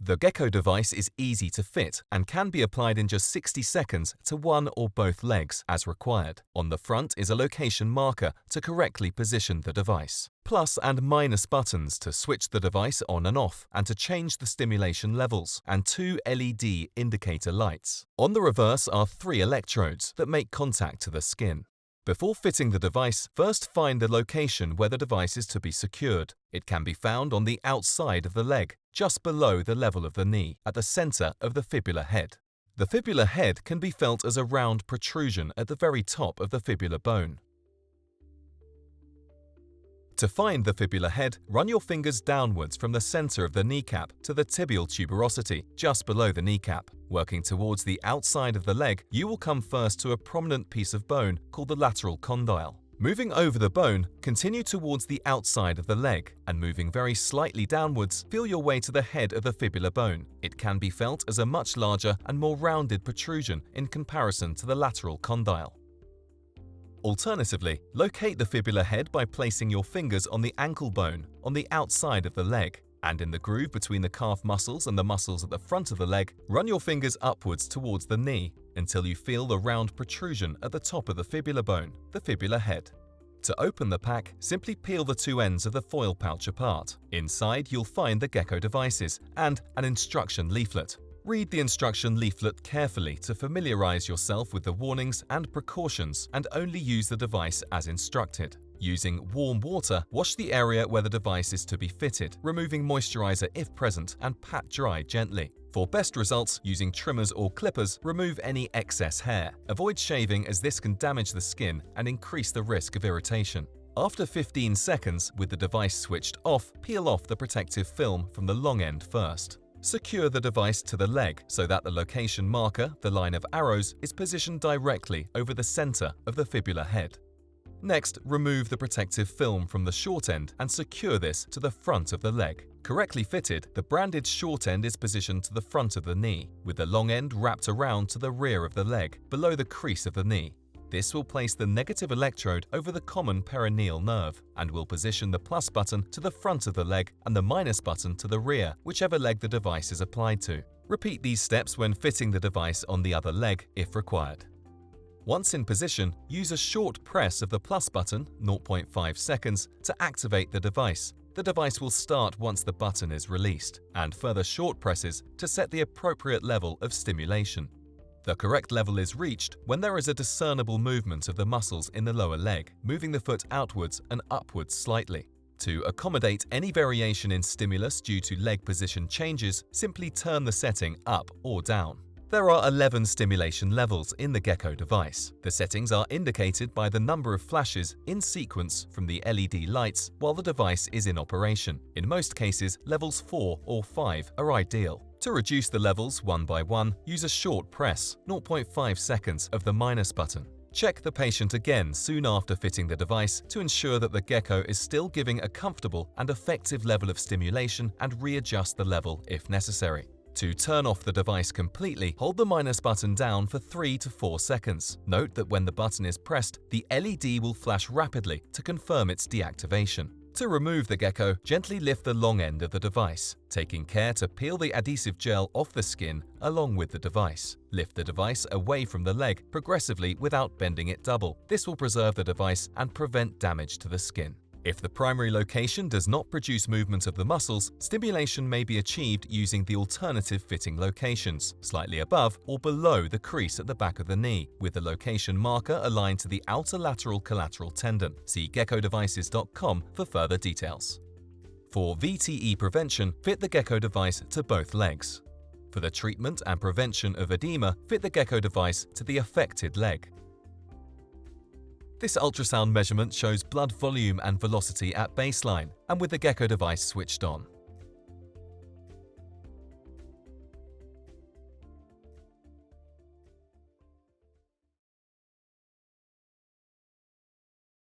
The geko device is easy to fit and can be applied in just 60 seconds to one or both legs as required. On the front is a location marker to correctly position the device. Plus and minus buttons to switch the device on and off and to change the stimulation levels, and 2 LED indicator lights. On the reverse are 3 electrodes that make contact to the skin. Before fitting the device, first find the location where the device is to be secured. It can be found on the outside of the leg, just below the level of the knee, at the center of the fibular head. The fibular head can be felt as a round protrusion at the very top of the fibular bone. To find the fibular head, run your fingers downwards from the center of the kneecap to the tibial tuberosity, just below the kneecap. Working towards the outside of the leg, you will come first to a prominent piece of bone called the lateral condyle. Moving over the bone, continue towards the outside of the leg, and moving very slightly downwards, feel your way to the head of the fibular bone. It can be felt as a much larger and more rounded protrusion in comparison to the lateral condyle. Alternatively, locate the fibular head by placing your fingers on the ankle bone on the outside of the leg, and in the groove between the calf muscles and the muscles at the front of the leg, run your fingers upwards towards the knee until you feel the round protrusion at the top of the fibular bone, the fibular head. To open the pack, simply peel the 2 ends of the foil pouch apart. Inside, you'll find the geko devices and an instruction leaflet. Read the instruction leaflet carefully to familiarize yourself with the warnings and precautions, and only use the device as instructed. Using warm water, wash the area where the device is to be fitted, removing moisturizer if present, and pat dry gently. For best results, using trimmers or clippers, remove any excess hair. Avoid shaving as this can damage the skin and increase the risk of irritation. After 15 seconds, with the device switched off, peel off the protective film from the long end first. Secure the device to the leg so that the location marker, the line of arrows, is positioned directly over the center of the fibular head. Next, remove the protective film from the short end and secure this to the front of the leg. Correctly fitted, the branded short end is positioned to the front of the knee, with the long end wrapped around to the rear of the leg, below the crease of the knee. This will place the negative electrode over the common perineal nerve and will position the plus button to the front of the leg and the minus button to the rear, whichever leg the device is applied to. Repeat these steps when fitting the device on the other leg if required. Once in position, use a short press of the plus button, 0.5 seconds, to activate the device. The device will start once the button is released, and further short presses to set the appropriate level of stimulation. The correct level is reached when there is a discernible movement of the muscles in the lower leg, moving the foot outwards and upwards slightly. To accommodate any variation in stimulus due to leg position changes, simply turn the setting up or down. There are 11 stimulation levels in the geko device. The settings are indicated by the number of flashes in sequence from the LED lights while the device is in operation. In most cases, levels 4 or 5 are ideal. To reduce the levels one by one, use a short press, 0.5 seconds, of the minus button. Check the patient again soon after fitting the device to ensure that the geko is still giving a comfortable and effective level of stimulation, and readjust the level if necessary. To turn off the device completely, hold the minus button down for 3 to 4 seconds. Note that when the button is pressed, the LED will flash rapidly to confirm its deactivation. To remove the geko, gently lift the long end of the device, taking care to peel the adhesive gel off the skin along with the device. Lift the device away from the leg progressively without bending it double. This will preserve the device and prevent damage to the skin. If the primary location does not produce movement of the muscles, stimulation may be achieved using the alternative fitting locations, slightly above or below the crease at the back of the knee, with the location marker aligned to the outer lateral collateral tendon. See gekodevices.com for further details. For VTE prevention, fit the geko device to both legs. For the treatment and prevention of edema, fit the geko device to the affected leg. This ultrasound measurement shows blood volume and velocity at baseline and with the geko device switched on.